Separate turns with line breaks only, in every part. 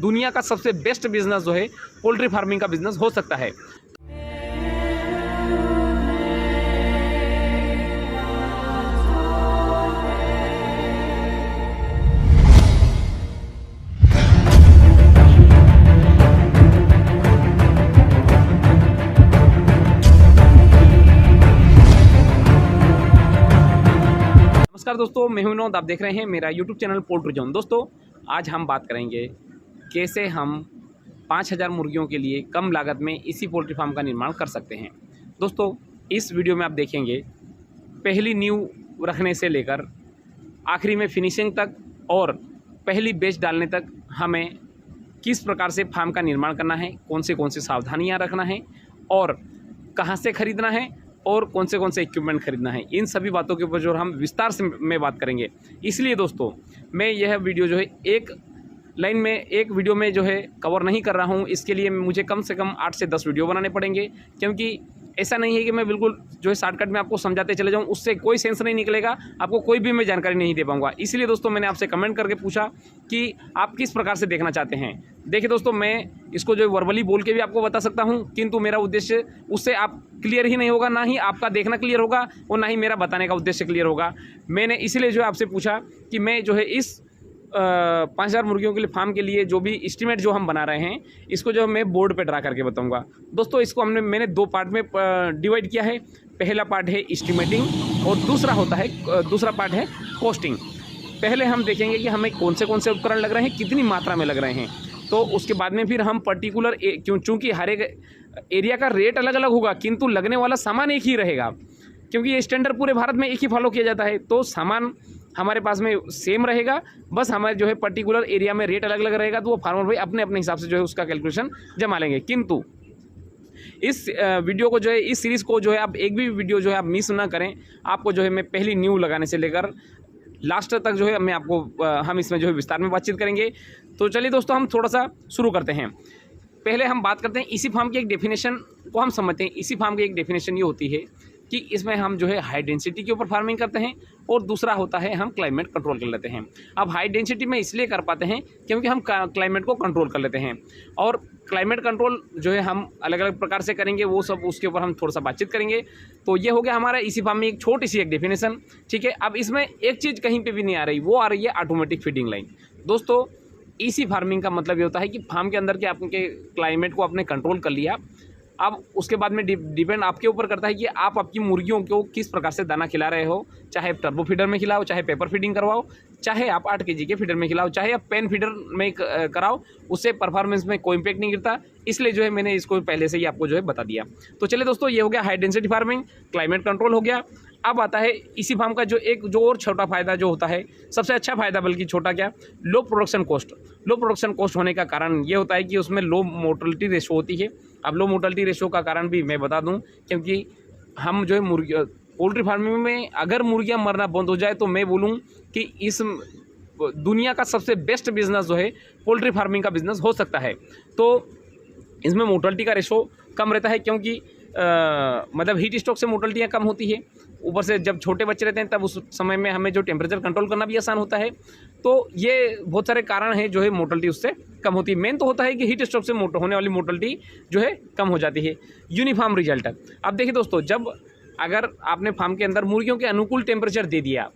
दुनिया का सबसे बेस्ट बिजनेस जो है पोल्ट्री फार्मिंग का बिजनेस हो सकता है। नमस्कार दोस्तों, मैं हूं विनोद। आप देख रहे हैं मेरा यूट्यूब चैनल पोल्ट्री जोन। दोस्तों, आज हम बात करेंगे कैसे हम 5000 मुर्गियों के लिए कम लागत में इसी पोल्ट्री फार्म का निर्माण कर सकते हैं। दोस्तों, इस वीडियो में आप देखेंगे पहली नींव रखने से लेकर आखिरी में फिनिशिंग तक और पहली बेच डालने तक हमें किस प्रकार से फार्म का निर्माण करना है, कौन सी सावधानियाँ रखना है और कहाँ से ख़रीदना है और कौन से इक्विपमेंट खरीदना है। इन सभी बातों के ऊपर जो हम विस्तार से में बात करेंगे। इसलिए दोस्तों, मैं यह वीडियो जो है एक लाइन में एक वीडियो में जो है कवर नहीं कर रहा हूँ। इसके लिए मुझे कम से कम 8 से 10 वीडियो बनाने पड़ेंगे, क्योंकि ऐसा नहीं है कि मैं बिल्कुल जो है शॉर्टकट में आपको समझाते चले जाऊँ, उससे कोई सेंस नहीं निकलेगा, आपको कोई भी मैं जानकारी नहीं दे पाऊँगा। इसलिए दोस्तों, मैंने आपसे कमेंट करके पूछा कि आप किस प्रकार से देखना चाहते हैं। देखिए दोस्तों, मैं इसको जो वर्बली बोल के भी आपको बता सकता हूं, किंतु मेरा उद्देश्य उससे आप क्लियर ही नहीं होगा, ना ही आपका देखना क्लियर होगा और ना ही मेरा बताने का उद्देश्य क्लियर होगा। मैंने इसीलिए जो है आपसे पूछा कि मैं जो है इस 5000 मुर्गियों के लिए फार्म के लिए जो भी एस्टीमेट जो हम बना रहे हैं, इसको जो मैं बोर्ड पे ड्रा करके बताऊंगा। दोस्तों, इसको मैंने 2 पार्ट में डिवाइड किया है। पहला पार्ट है एस्टीमेटिंग और दूसरा पार्ट है कॉस्टिंग। पहले हम देखेंगे कि हमें कौन से उपकरण लग रहे हैं, कितनी मात्रा में लग रहे हैं। तो उसके बाद में फिर हम पर्टिकुलर चूँकि हर एक एरिया का रेट अलग अलग होगा, किंतु लगने वाला सामान एक ही रहेगा, क्योंकि ये स्टैंडर्ड पूरे भारत में एक ही फॉलो किया जाता है। तो सामान हमारे पास में सेम रहेगा, बस हमारे जो है पर्टिकुलर एरिया में रेट अलग अलग रहेगा। तो वो फार्मर भाई अपने अपने हिसाब से जो है उसका कैलकुलेशन जमा लेंगे। किंतु इस वीडियो को जो है, इस सीरीज़ को जो है आप एक भी वीडियो जो है आप मिस ना करें। आपको जो है मैं पहली नींव लगाने से लेकर लास्ट तक जो है मैं आपको हम इसमें जो है विस्तार में बातचीत करेंगे। तो चलिए दोस्तों, हम थोड़ा सा शुरू करते हैं। पहले हम बात करते हैं इसी फार्म की एक डेफिनेशन को हम समझते हैं। इसी फार्म की एक डेफिनेशन ये होती है कि इसमें हम जो है हाई डेंसिटी के ऊपर फार्मिंग करते हैं और दूसरा होता है हम क्लाइमेट कंट्रोल कर लेते हैं। अब हाई डेंसिटी में इसलिए कर पाते हैं क्योंकि हम क्लाइमेट को कंट्रोल कर लेते हैं, और क्लाइमेट कंट्रोल जो है हम अलग अलग प्रकार से करेंगे, वो सब उसके ऊपर हम थोड़ा सा बातचीत करेंगे। तो ये हो गया हमारा इसी फार्म में एक छोटी सी एक डेफिनेशन। ठीक है, अब इसमें एक चीज़ कहीं पर भी नहीं आ रही, वो आ रही है ऑटोमेटिक फीडिंग लाइन। दोस्तों, इसी फार्मिंग का मतलब ये होता है कि फार्म के अंदर के आपके क्लाइमेट को आपने कंट्रोल कर लिया। अब उसके बाद में डिपेंड आपके ऊपर करता है कि आप आपकी मुर्गियों को किस प्रकार से दाना खिला रहे हो। चाहे टर्बो फीडर में खिलाओ, चाहे पेपर फीडिंग करवाओ, चाहे आप 8 kg के फीडर में खिलाओ, चाहे आप पेन फीडर में कराओ, उससे परफॉर्मेंस में कोई इम्पैक्ट नहीं गिरता। इसलिए जो है मैंने इसको पहले से ही आपको जो है बता दिया। तो चलिए दोस्तों, ये हो गया high density farming, climate control हो गया। अब आता है इसी फार्म का जो और छोटा फ़ायदा जो होता है, सबसे अच्छा फ़ायदा, बल्कि छोटा क्या, लो प्रोडक्शन कॉस्ट। लो प्रोडक्शन कॉस्ट होने का कारण ये होता है कि उसमें लो मोर्टेलिटी रेशो होती है। अब लो मोर्टेलिटी रेशो का कारण भी मैं बता दूं, क्योंकि हम जो है पोल्ट्री फार्मिंग में अगर मुर्गियां मरना बंद हो जाए तो मैं बोलूं कि इस दुनिया का सबसे बेस्ट बिजनेस जो है पोल्ट्री फार्मिंग का बिजनेस हो सकता है। तो इसमें मोर्टेलिटी का रेशो कम रहता है, क्योंकि मतलब हीट स्ट्रोक से मोर्टेलिटियाँ कम होती है। ऊपर से जब छोटे बच्चे रहते हैं तब उस समय में हमें जो टेम्परेचर कंट्रोल करना भी आसान होता है। तो ये बहुत सारे कारण हैं जो है मोर्टेलिटी उससे कम होती है। मेन तो होता है कि हीट स्ट्रोक से होने वाली मोर्टेलिटी जो है कम हो जाती है। Uniform result. अब देखिए दोस्तों, जब अगर आपने फार्म के अंदर मुर्गियों के अनुकूल टेम्परेचर दे दिया,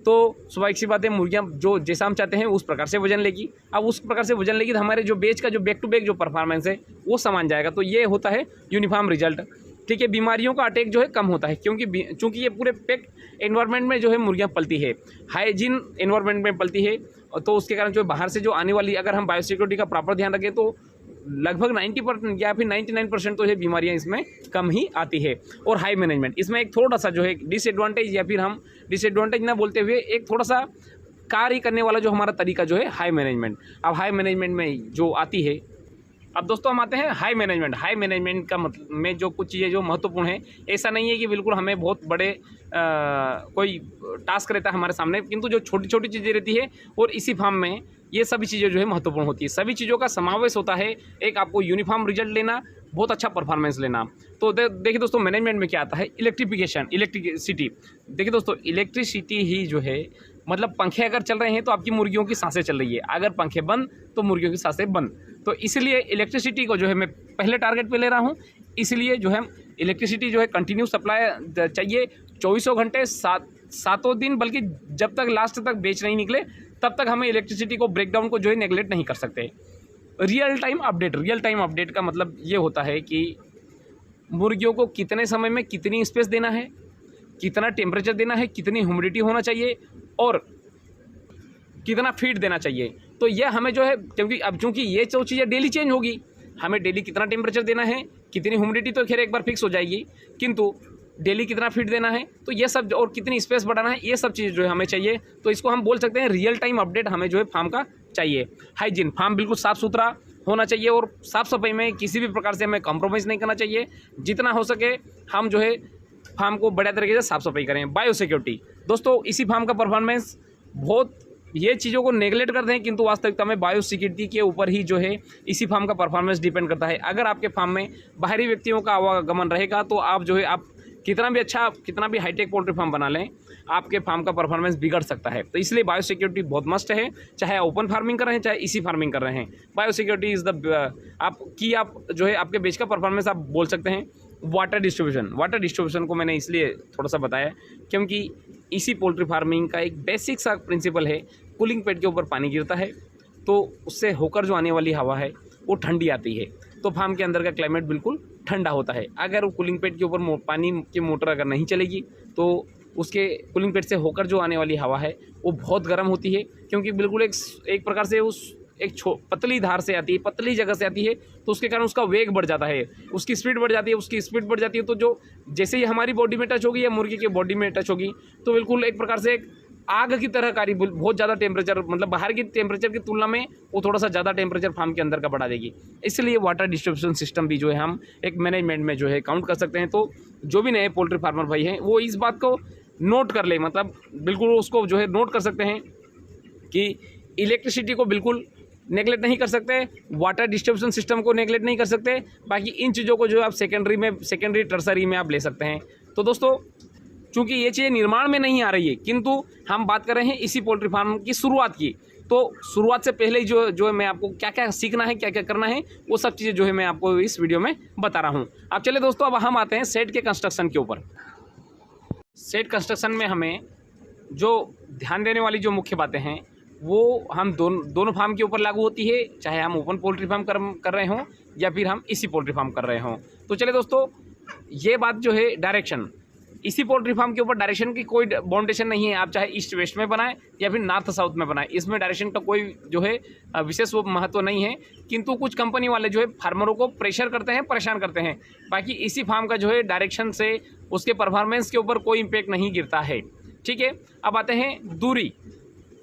तो स्वाभाविक सी बात है, मुर्गियाँ जो जैसा हम चाहते हैं उस प्रकार से वजन लेगी। अब उस प्रकार से वजन लेगी तो हमारे जो बेच का जो बैक टू बैक जो परफॉर्मेंस है वो समान जाएगा। तो ये होता है यूनिफॉर्म रिजल्ट। ठीक है, बीमारियों का अटैक जो है कम होता है, चूँकि ये पूरे पैक एनवायरनमेंट में जो है मुर्गियाँ पलती है, हाइजीन एनवायरनमेंट में पलती है। तो उसके कारण जो बाहर से जो आने वाली, अगर हम बायोसिक्योरिटी का प्रॉपर ध्यान रखें तो लगभग 90% या फिर 99% तो है बीमारियां इसमें कम ही आती है। और हाई मैनेजमेंट, इसमें एक थोड़ा सा जो है डिसएडवांटेज, या फिर हम डिसएडवांटेज ना बोलते हुए एक थोड़ा सा कार्य करने वाला जो हमारा तरीका जो है हाई मैनेजमेंट। अब हाई मैनेजमेंट में जो आती है, अब दोस्तों हम आते हैं हाई मैनेजमेंट। हाई मैनेजमेंट का मतलब में जो कुछ चीज़ें जो महत्वपूर्ण है, ऐसा नहीं है कि बिल्कुल हमें बहुत बड़े कोई टास्क रहता है हमारे सामने, किंतु जो छोटी छोटी चीज़ें रहती है और इसी फार्म में ये सभी चीज़ें जो है महत्वपूर्ण होती है। सभी चीज़ों का समावेश होता है। एक आपको यूनिफॉर्म रिजल्ट लेना, बहुत अच्छा परफॉर्मेंस लेना। तो देखिए दोस्तों, मैनेजमेंट में क्या आता है, इलेक्ट्रिफिकेशन, इलेक्ट्रिसिटी। देखिए दोस्तों, इलेक्ट्रिसिटी ही जो है मतलब पंखे अगर चल रहे हैं तो आपकी मुर्गियों की सांसें चल रही है, अगर पंखे बंद तो मुर्गियों की सांसें बंद। तो इसलिए इलेक्ट्रिसिटी को जो है मैं पहले टारगेट पे ले रहा हूँ। इसलिए जो है इलेक्ट्रिसिटी जो है कंटिन्यू सप्लाई चाहिए, 24 घंटे, सातों दिन, बल्कि जब तक लास्ट तक बेच नहीं निकले तब तक हमें इलेक्ट्रिसिटी को ब्रेकडाउन को जो है नेगलेक्ट नहीं कर सकते। रियल टाइम अपडेट का मतलब ये होता है कि मुर्गियों को कितने समय में कितनी स्पेस देना है, कितना टेम्परेचर देना है, कितनी ह्यूमिडिटी होना चाहिए और कितना फीड देना चाहिए। तो यह हमें जो है, चूँकि ये जो चीज़ें डेली चेंज होगी, हमें डेली कितना टेम्परेचर देना है, कितनी ह्यूमिडिटी तो खैर एक बार फिक्स हो जाएगी, किंतु डेली कितना फीड देना है, तो ये सब और कितनी स्पेस बढ़ाना है, ये सब चीज़ जो है हमें चाहिए। तो इसको हम बोल सकते हैं रियल टाइम अपडेट हमें जो है फार्म का चाहिए। हाइजीन, फार्म बिल्कुल साफ़ सुथरा होना चाहिए और साफ़ सफाई में किसी भी प्रकार से हमें कॉम्प्रोमाइज़ नहीं करना चाहिए। जितना हो सके हम जो है फार्म को बढ़िया तरीके से साफ़ सफाई करें। बायो सिक्योरिटी, दोस्तों इसी फार्म का परफॉर्मेंस बहुत, ये चीज़ों को नेगलेक्ट करते हैं, किंतु वास्तविकता में बायो सिक्योरिटी के ऊपर ही जो है इसी फार्म का परफॉर्मेंस डिपेंड करता है। अगर आपके फार्म में बाहरी व्यक्तियों का आवागमन रहेगा तो आप जो है आप कितना भी अच्छा, कितना भी हाईटेक पोल्ट्री फार्म बना लें, आपके फार्म का परफॉर्मेंस बिगड़ सकता है। तो इसलिए बायो सिक्योरिटी बहुत मस्ट है, चाहे ओपन फार्मिंग कर रहे हैं चाहे इसी फार्मिंग कर रहे हैं। बायो सिक्योरिटी इज़ द आप जो है आपके बेच का परफॉर्मेंस आप बोल सकते हैं। वाटर डिस्ट्रीब्यूशन को मैंने इसलिए थोड़ा सा बताया क्योंकि इसी पोल्ट्री फार्मिंग का एक बेसिक सा प्रिंसिपल है, कूलिंग पैड के ऊपर पानी गिरता है तो उससे होकर जो आने वाली हवा है वो ठंडी आती है, तो फार्म के अंदर का क्लाइमेट बिल्कुल ठंडा होता है। अगर वो कूलिंग पैड के ऊपर पानी की मोटर अगर नहीं चलेगी तो उसके कूलिंग पैड से होकर जो आने वाली हवा है वो बहुत गर्म होती है, क्योंकि बिल्कुल एक प्रकार से उस एक पतली धार से आती है, पतली जगह से आती है, तो उसके कारण उसका वेग बढ़ जाता है, उसकी स्पीड बढ़ जाती है। तो जो जैसे ही हमारी बॉडी में टच होगी या मुर्गी के बॉडी में टच होगी तो बिल्कुल एक प्रकार से एक आग की तरह कारी, बहुत ज़्यादा टेम्परेचर, मतलब बाहर की टेम्परेचर की तुलना में वो थोड़ा सा ज़्यादा टेम्परेचर फार्म के अंदर का बढ़ा देगी। इसलिए वाटर डिस्ट्रीब्यूशन सिस्टम भी जो है हम एक मैनेजमेंट में जो है काउंट कर सकते हैं। तो जो भी नए पोल्ट्री फार्मर भाई हैं वो इस बात को नोट कर ले, मतलब बिल्कुल उसको जो है नोट कर सकते हैं कि इलेक्ट्रिसिटी को बिल्कुल नेगलेक्ट नहीं कर सकते, वाटर डिस्ट्रीब्यूशन सिस्टम को नेगलेक्ट नहीं कर सकते, बाकी इन चीज़ों को जो आप सेकेंडरी टर्सरी में आप ले सकते हैं। तो दोस्तों चूँकि ये चीज़ें निर्माण में नहीं आ रही है, किंतु हम बात कर रहे हैं इसी पोल्ट्री फार्म की शुरुआत की, तो शुरुआत से पहले ही जो मैं आपको क्या क्या सीखना है, क्या क्या करना है, वो सब चीज़ें जो है मैं आपको इस वीडियो में बता रहा हूँ। अब चले दोस्तों, अब हम आते हैं सेट के कंस्ट्रक्शन के ऊपर। सेट कंस्ट्रक्शन में हमें जो ध्यान देने वाली जो मुख्य बातें हैं वो हम दोनों फार्म के ऊपर लागू होती है, चाहे हम ओपन पोल्ट्री फार्म कर रहे हों या फिर हम इसी पोल्ट्री फार्म कर रहे हों। तो चले दोस्तों, ये बात जो है डायरेक्शन, इसी पोल्ट्री फार्म के ऊपर डायरेक्शन की कोई बाउंडेशन नहीं है, आप चाहे ईस्ट वेस्ट में बनाएं या फिर नॉर्थ साउथ में बनाएं, इसमें डायरेक्शन का कोई जो है विशेष वो महत्व नहीं है। किंतु कुछ कंपनी वाले जो है फार्मरों को प्रेशर करते हैं, परेशान करते हैं। बाकी इसी फार्म का जो है डायरेक्शन से उसके परफॉर्मेंस के ऊपर कोई इम्पैक्ट नहीं गिरता है। ठीक है, अब आते हैं दूरी।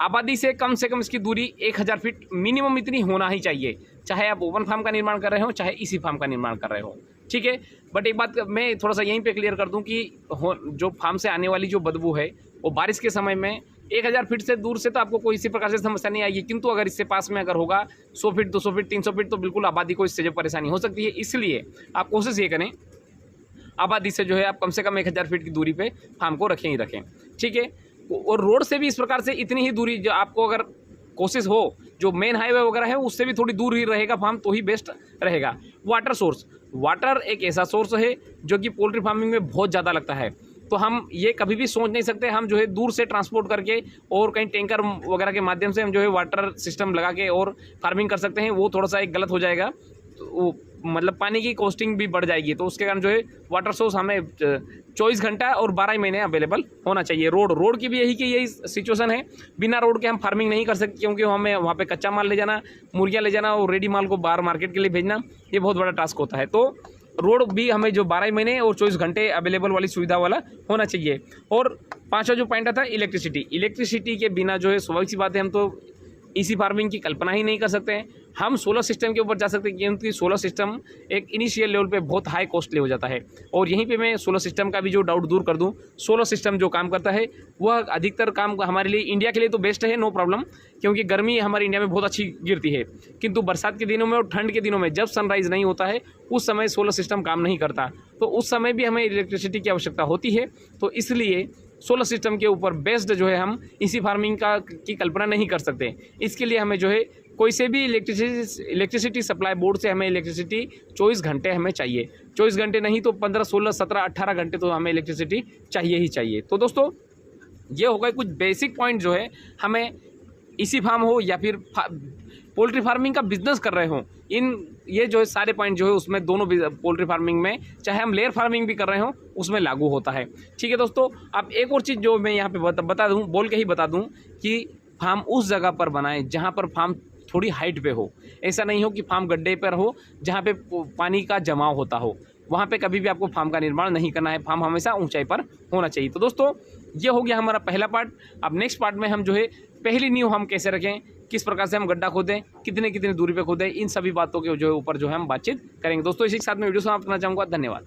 आबादी से कम इसकी दूरी 1000 फीट मिनिमम इतनी होना ही चाहिए, चाहे आप ओपन फार्म का निर्माण कर रहे हो चाहे इसी फार्म का निर्माण कर रहे हो। ठीक है, बट एक बात मैं थोड़ा सा यहीं पे क्लियर कर दूं कि जो फार्म से आने वाली जो बदबू है वो बारिश के समय में 1000 फीट से दूर से तो आपको कोई इसी प्रकार से समस्या नहीं आएगी, किंतु अगर इससे पास में अगर होगा 100 फीट 200 फीट 300 फीट तो बिल्कुल आबादी को इससे जो परेशानी हो सकती है। इसलिए आप कोशिश ये करें आबादी से जो है आप कम से कम 1000 फीट की दूरी पे फार्म को रखें ही रखें। ठीक है, और रोड से भी इस प्रकार से इतनी ही दूरी, जो आपको अगर कोशिश हो जो मेन हाईवे वगैरह है उससे भी थोड़ी दूर ही रहेगा फार्म तो ही बेस्ट रहेगा। वाटर सोर्स, वाटर एक ऐसा सोर्स है जो कि पोल्ट्री फार्मिंग में बहुत ज़्यादा लगता है, तो हम ये कभी भी सोच नहीं सकते हम जो है दूर से ट्रांसपोर्ट करके और कहीं टैंकर वगैरह के माध्यम से हम जो है वाटर सिस्टम लगा के और फार्मिंग कर सकते हैं, वो थोड़ा सा एक गलत हो जाएगा। तो मतलब पानी की कॉस्टिंग भी बढ़ जाएगी, तो उसके कारण जो है वाटर सोर्स हमें 24 घंटा और 12 महीने अवेलेबल होना चाहिए। रोड की भी यही सिचुएशन है, बिना रोड के हम फार्मिंग नहीं कर सकते, क्योंकि हमें वहाँ पे कच्चा माल ले जाना, मुर्गियाँ ले जाना और रेडी माल को बाहर मार्केट के लिए भेजना, ये बहुत बड़ा टास्क होता है। तो रोड भी हमें जो 12 महीने और 24 घंटे अवेलेबल वाली सुविधा वाला होना चाहिए। और पाँचवा जो पॉइंट आता है इलेक्ट्रिसिटी के बिना जो है स्वाभाविक सी बात है हम तो इसी फार्मिंग की कल्पना ही नहीं कर सकते हैं। हम सोलर सिस्टम के ऊपर जा सकते हैं, क्योंकि सोलर सिस्टम एक इनिशियल लेवल पे बहुत हाई कॉस्टली हो जाता है। और यहीं पे मैं सोलर सिस्टम का भी जो डाउट दूर कर दूं, सोलर सिस्टम जो काम करता है वह अधिकतर काम हमारे लिए इंडिया के लिए तो बेस्ट है, नो प्रॉब्लम, क्योंकि गर्मी हमारे इंडिया में बहुत अच्छी गिरती है, किंतु बरसात के दिनों में और ठंड के दिनों में जब सनराइज़ नहीं होता है उस समय सोलर सिस्टम काम नहीं करता, तो उस समय भी हमें इलेक्ट्रिसिटी की आवश्यकता होती है। तो इसलिए सोलर सिस्टम के ऊपर बेस्ड जो है हम इसी फार्मिंग की कल्पना नहीं कर सकते। इसके लिए हमें जो है कोई से भी इलेक्ट्रिसिटी सप्लाई बोर्ड से हमें इलेक्ट्रिसिटी 24 घंटे हमें चाहिए। 24 घंटे नहीं तो 15, 16, 17, 18 घंटे तो हमें इलेक्ट्रिसिटी चाहिए ही चाहिए। तो दोस्तों ये हो गए कुछ बेसिक पॉइंट जो है हमें इसी फार्म हो या फिर पोल्ट्री फार्मिंग का बिजनेस कर रहे हो, ये जो है सारे पॉइंट जो है उसमें दोनों पोल्ट्री फार्मिंग में, चाहे हम लेयर फार्मिंग भी कर रहे हो उसमें लागू होता है। ठीक है दोस्तों, अब एक और चीज़ जो मैं यहाँ पे बता दूँ, बोल के ही बता दूँ कि फार्म उस जगह पर बनाएं जहाँ पर फार्म थोड़ी हाइट पे हो। ऐसा नहीं हो कि फार्म गड्ढे पर हो जहाँ पे पानी का जमाव होता हो, वहाँ पे कभी भी आपको फार्म का निर्माण नहीं करना है। फार्म हमेशा ऊंचाई पर होना चाहिए। तो दोस्तों ये हो गया हमारा पहला पार्ट। अब नेक्स्ट पार्ट में हम जो है पहली नींव हम कैसे रखें, किस प्रकार से हम गड्ढा खोदें, कितने दूरी पे खोदें, इन सभी बातों के जो है ऊपर जो है हम बातचीत करेंगे। दोस्तों इसी के साथ में वीडियो समाप्त करना चाहूँगा। धन्यवाद।